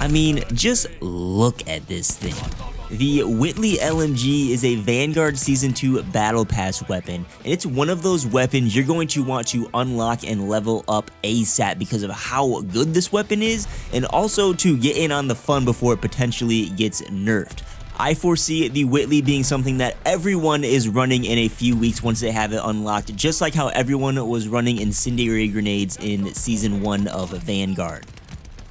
I mean, just look at this thing. The Whitley LMG is a Vanguard Season 2 Battle Pass weapon, and it's one of those weapons you're going to want to unlock and level up ASAP because of how good this weapon is, and also to get in on the fun before it potentially gets nerfed. I foresee the Whitley being something that everyone is running in a few weeks once they have it unlocked, just like how everyone was running incendiary grenades in Season 1 of Vanguard.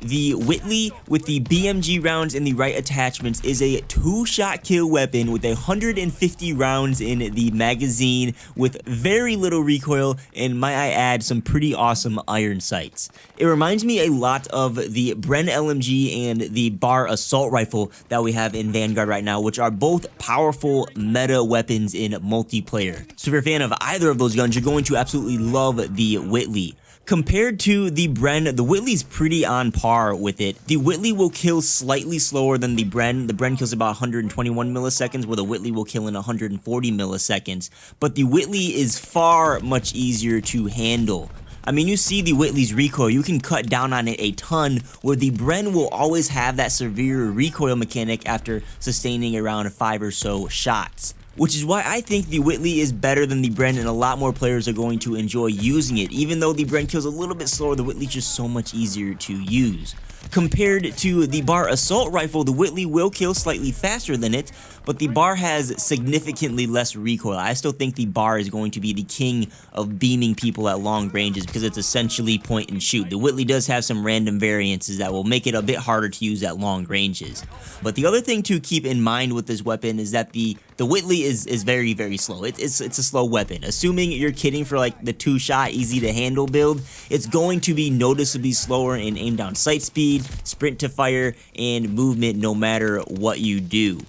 The Whitley with the BMG rounds and the right attachments is a 2-shot kill weapon with 150 rounds in the magazine with very little recoil, and might I add, some pretty awesome iron sights. It reminds me a lot of the Bren LMG and the Bar Assault Rifle that we have in Vanguard right now, which are both powerful meta weapons in multiplayer. So if you're a fan of either of those guns, you're going to absolutely love the Whitley. Compared to the Bren, the Whitley's pretty on par with it. The Whitley will kill slightly slower than the Bren. The Bren kills about 121 milliseconds, where the Whitley will kill in 140 milliseconds. But the Whitley is far much easier to handle. I mean, you see the Whitley's recoil, you can cut down on it a ton, where the Bren will always have that severe recoil mechanic after sustaining around 5 or so shots. Which is why I think the Whitley is better than the Bren, and a lot more players are going to enjoy using it. Even though the Bren kills a little bit slower, the Whitley's just so much easier to use. Compared to the Bar Assault Rifle, the Whitley will kill slightly faster than it, but the Bar has significantly less recoil. I still think the Bar is going to be the king of beaming people at long ranges because it's essentially point and shoot. The Whitley does have some random variances that will make it a bit harder to use at long ranges. But the other thing to keep in mind with this weapon is that the Whitley is very, very slow. It's a slow weapon. Assuming you're kidding for like the 2-shot easy to handle build, it's going to be noticeably slower in aim down sight speed, sprint to fire, and movement no matter what you do.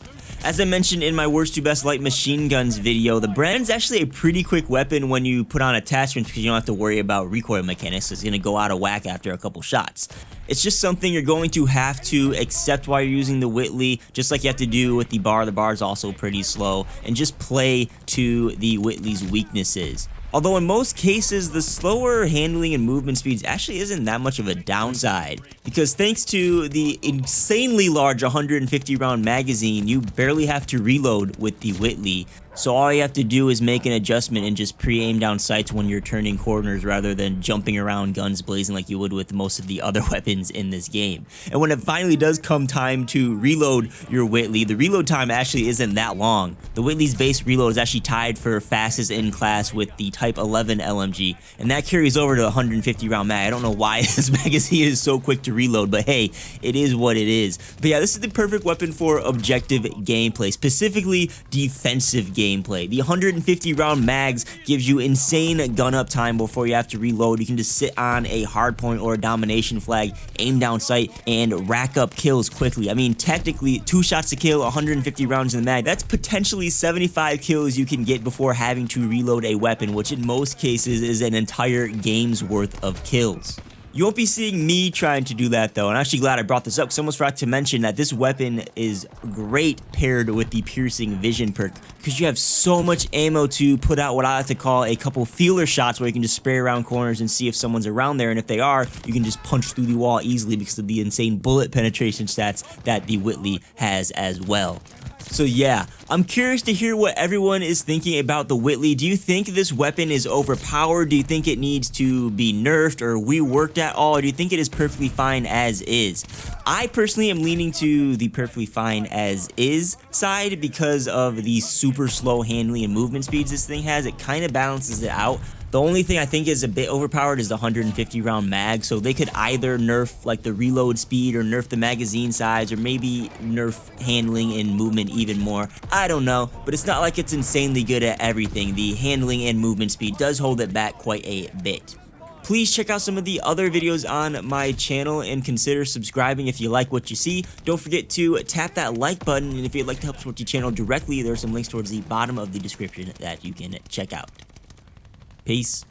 As I mentioned in my worst to best light machine guns video, the Bren's actually a pretty quick weapon when you put on attachments because you don't have to worry about recoil mechanics. It's going to go out of whack after a couple shots. It's just something you're going to have to accept while you're using the Whitley, just like you have to do with the Bar. The Bar is also pretty slow, and just play to the Whitley's weaknesses. Although in most cases, the slower handling and movement speeds actually isn't that much of a downside, because thanks to the insanely large 150 round magazine, you barely have to reload with the Whitley. So all you have to do is make an adjustment and just pre-aim down sights when you're turning corners rather than jumping around guns blazing like you would with most of the other weapons in this game. And when it finally does come time to reload your Whitley, the reload time actually isn't that long. The Whitley's base reload is actually tied for fastest in class with the Type 11 LMG, and that carries over to 150 round mag. I don't know why this magazine is so quick to reload, but hey, it is what it is. But yeah, this is the perfect weapon for objective gameplay, specifically defensive gameplay. The 150 round mags gives you insane gun up time before you have to reload. You can just sit on a hard point or a domination flag, aim down sight, and rack up kills quickly. I mean, technically 2 shots to kill, 150 rounds in the mag, that's potentially 75 kills you can get before having to reload a weapon, which in most cases is an entire game's worth of kills. You won't be seeing me trying to do that though, and I'm actually glad I brought this up because I almost forgot to mention that this weapon is great paired with the piercing vision perk because you have so much ammo to put out what I like to call a couple feeler shots where you can just spray around corners and see if someone's around there, and if they are, you can just punch through the wall easily because of the insane bullet penetration stats that the Whitley has as well. So yeah, I'm curious to hear what everyone is thinking about the Whitley. Do you think this weapon is overpowered? Do you think it needs to be nerfed or reworked at all? Or do you think it is perfectly fine as is? I personally am leaning to the perfectly fine as is side because of the super slow handling and movement speeds this thing has. It kind of balances it out. The only thing I think is a bit overpowered is the 150 round mag, so they could either nerf like the reload speed or nerf the magazine size or maybe nerf handling and movement even more. I don't know, but it's not like it's insanely good at everything. The handling and movement speed does hold it back quite a bit. Please check out some of the other videos on my channel and consider subscribing if you like what you see. Don't forget to tap that like button, and if you'd like to help support the channel directly, there are some links towards the bottom of the description that you can check out. Peace.